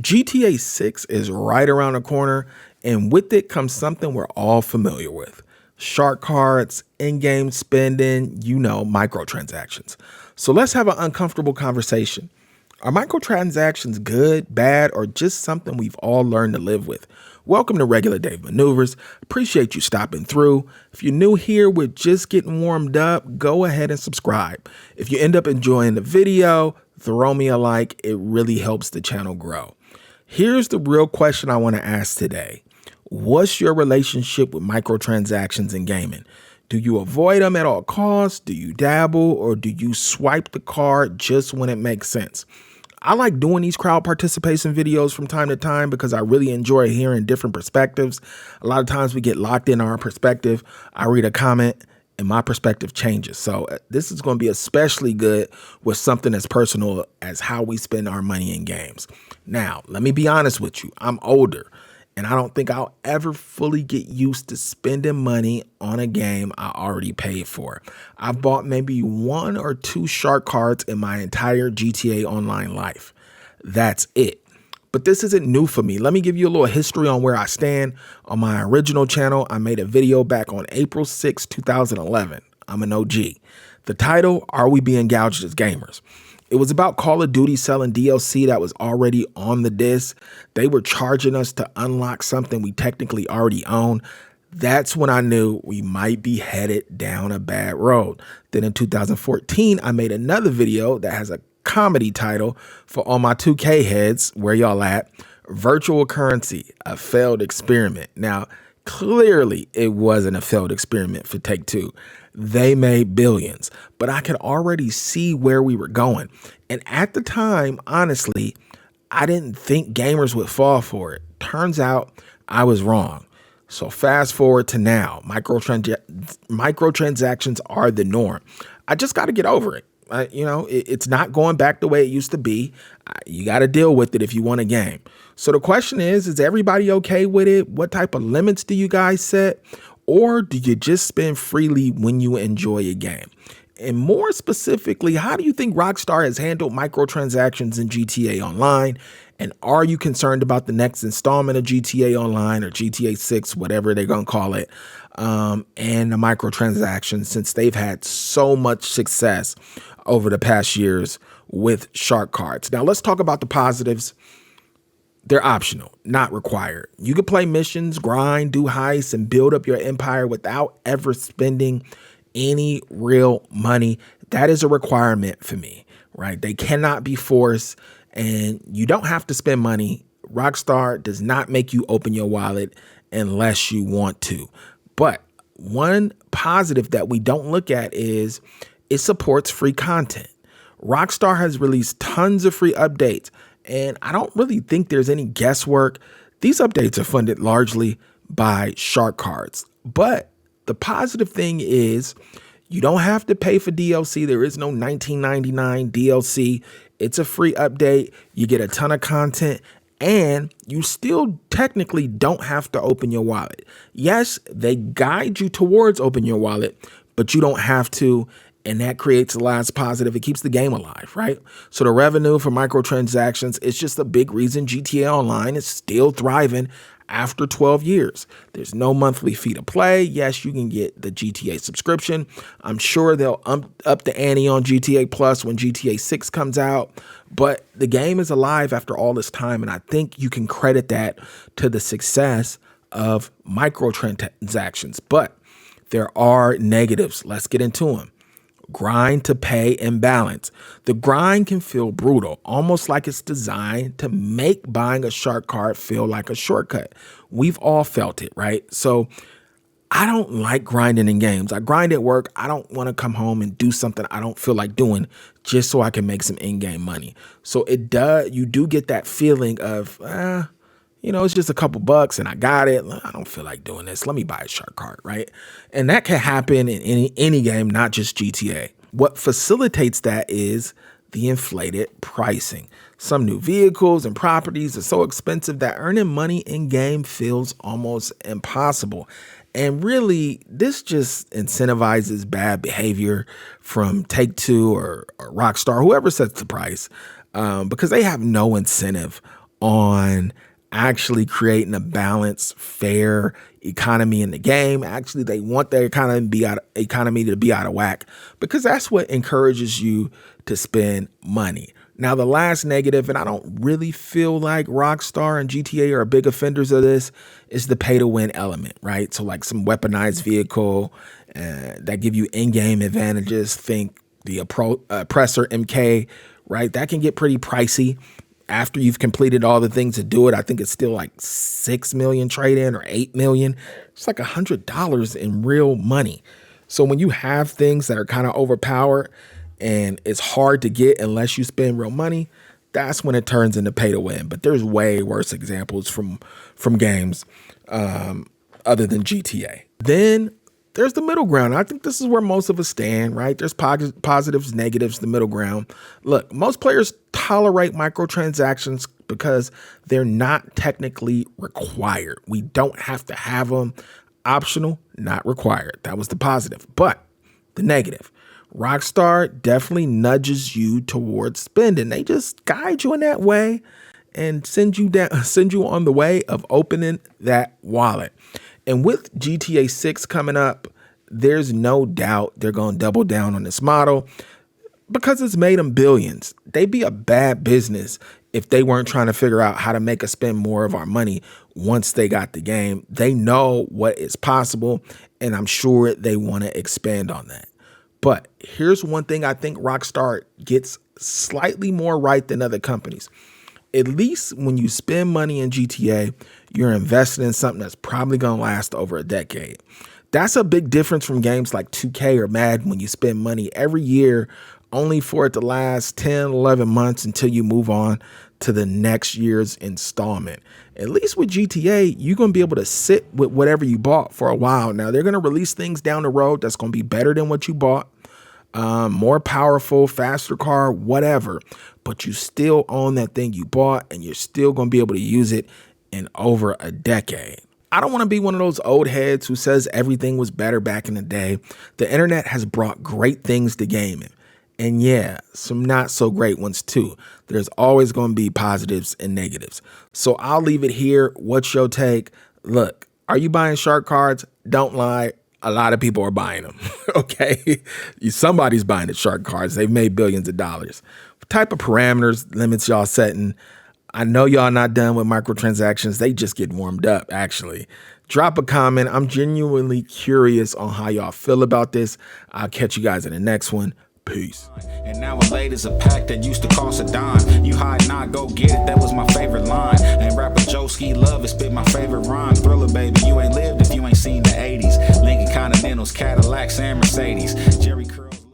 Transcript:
GTA 6 is right around the corner, and with it comes something we're all familiar with: shark cards, in game spending, microtransactions. So let's have an uncomfortable conversation. Are microtransactions good, bad, or just something we've all learned to live with? Welcome to Regular Dave Maneuvers. Appreciate you stopping through. If you're new here, we're just getting warmed up. Go ahead and subscribe. If you end up enjoying the video, throw me a like. It really helps the channel grow. Here's the real question I want to ask today. What's your relationship with microtransactions in gaming? Do you avoid them at all costs? Do you dabble, or do you swipe the card just when it makes sense? I like doing these crowd participation videos from time to time because I really enjoy hearing different perspectives. A lot of times we get locked in our perspective. I read a comment and my perspective changes. So this is going to be especially good with something as personal as how we spend our money in games. Now, let me be honest with you. I'm older, and I don't think I'll ever fully get used to spending money on a game I already paid for. I've bought maybe 1 or 2 shark cards in my entire GTA Online life. That's it. But this isn't new for me. Let me give you a little history on where I stand. On my original channel, I made a video back on April 6, 2011. I'm an OG. The title, Are We Being Gouged as Gamers? It was about Call of Duty selling DLC that was already on the disc. They were charging us to unlock something we technically already own. That's when I knew we might be headed down a bad road. Then in 2014, I made another video that has a comedy title for all my 2K heads. Where y'all at? Virtual Currency, a failed experiment. Now, clearly it wasn't a failed experiment for Take-Two. They made billions, but I could already see where we were going. And at the time, honestly, I didn't think gamers would fall for it. Turns out I was wrong. So fast forward to now, microtransactions are the norm. I just got to get over it. It's not going back the way it used to be. You got to deal with it if you want a game. So the question is everybody okay with it? What type of limits do you guys set? Or do you just spend freely when you enjoy a game? And more specifically, how do you think Rockstar has handled microtransactions in GTA Online? And are you concerned about the next installment of GTA Online or GTA 6, whatever they're going to call it, and the microtransactions, since they've had so much success over the past years with shark cards? Now, let's talk about the positives. They're optional, not required. You can play missions, grind, do heists, and build up your empire without ever spending any real money. That is a requirement for me, right? They cannot be forced, and you don't have to spend money. Rockstar does not make you open your wallet unless you want to. But one positive that we don't look at is it supports free content. Rockstar has released tons of free updates, and I don't really think there's any guesswork. These updates are funded largely by shark cards. But the positive thing is you don't have to pay for DLC. There is no $19.99 DLC. It's a free update. You get a ton of content, and you still technically don't have to open your wallet. Yes, they guide you towards open your wallet, but you don't have to. And that creates a last positive. It keeps the game alive, right? So the revenue for microtransactions is just a big reason GTA Online is still thriving after 12 years. There's no monthly fee to play. Yes, you can get the GTA subscription. I'm sure they'll up the ante on GTA Plus when GTA 6 comes out. But the game is alive after all this time, and I think you can credit that to the success of microtransactions. But there are negatives. Let's get into them. Grind to pay imbalance. The grind can feel brutal, almost like it's designed to make buying a shark card feel like a shortcut. We've all felt it, right? So I don't like grinding in games. I grind at work. I don't want to come home and do something I don't feel like doing just so I can make some in-game money. So you do get that feeling of, it's just a couple bucks and I got it. I don't feel like doing this. Let me buy a shark card, right? And that can happen in any game, not just GTA. What facilitates that is the inflated pricing. Some new vehicles and properties are so expensive that earning money in game feels almost impossible. And really, this just incentivizes bad behavior from Take-Two or Rockstar, whoever sets the price, because they have no incentive on actually creating a balanced, fair economy in the game. Actually, they want their economy to be out of whack because that's what encourages you to spend money. Now, the last negative, and I don't really feel like Rockstar and GTA are big offenders of this, is the pay to win element, right? So like some weaponized vehicle that give you in-game advantages. Think the Oppressor MK, right? That can get pretty pricey after you've completed all the things to do it. I think it's still like 6 million trade in or 8 million. It's like $100 in real money. So when you have things that are kind of overpowered and it's hard to get unless you spend real money, that's when it turns into pay to win. But there's way worse examples from games other than GTA. Then there's the middle ground. I think this is where most of us stand, right? There's positives, negatives, the middle ground. Look, most players tolerate microtransactions because they're not technically required. We don't have to have them. Optional, not required. That was the positive. But the negative, Rockstar definitely nudges you towards spending. They just guide you in that way and send you on the way of opening that wallet. And with GTA 6 coming up, there's no doubt they're going to double down on this model because it's made them billions. They'd be a bad business if they weren't trying to figure out how to make us spend more of our money once they got the game. They know what is possible, and I'm sure they want to expand on that. But here's one thing I think Rockstar gets slightly more right than other companies. At least when you spend money in GTA, you're investing in something that's probably going to last over a decade. That's a big difference from games like 2K or Madden when you spend money every year only for it to last 10, 11 months until you move on to the next year's installment. At least with GTA, you're going to be able to sit with whatever you bought for a while. Now, they're going to release things down the road that's going to be better than what you bought, more powerful, faster car, whatever. But you still own that thing you bought, and you're still going to be able to use it in over a decade. I don't want to be one of those old heads who says everything was better back in the day. The internet has brought great things to gaming. And yeah, some not so great ones too. There's always going to be positives and negatives. So I'll leave it here. What's your take? Look, are you buying shark cards? Don't lie. A lot of people are buying them. Okay. Somebody's buying the shark cards. They've made billions of dollars. What type of parameters, limits y'all setting? I know y'all not done with microtransactions. They just get warmed up, actually. Drop a comment. I'm genuinely curious on how y'all feel about this. I'll catch you guys in the next one. Peace. And now a lady's a pack that used to cost a dime. You hide not, go get it. That was my favorite line. And rapper Joe Ski Love is spit my favorite rhyme. Thriller, baby, you ain't lived if you ain't seen the 80s. Lincoln Continentals, Cadillacs, and Mercedes. Jerry Curls.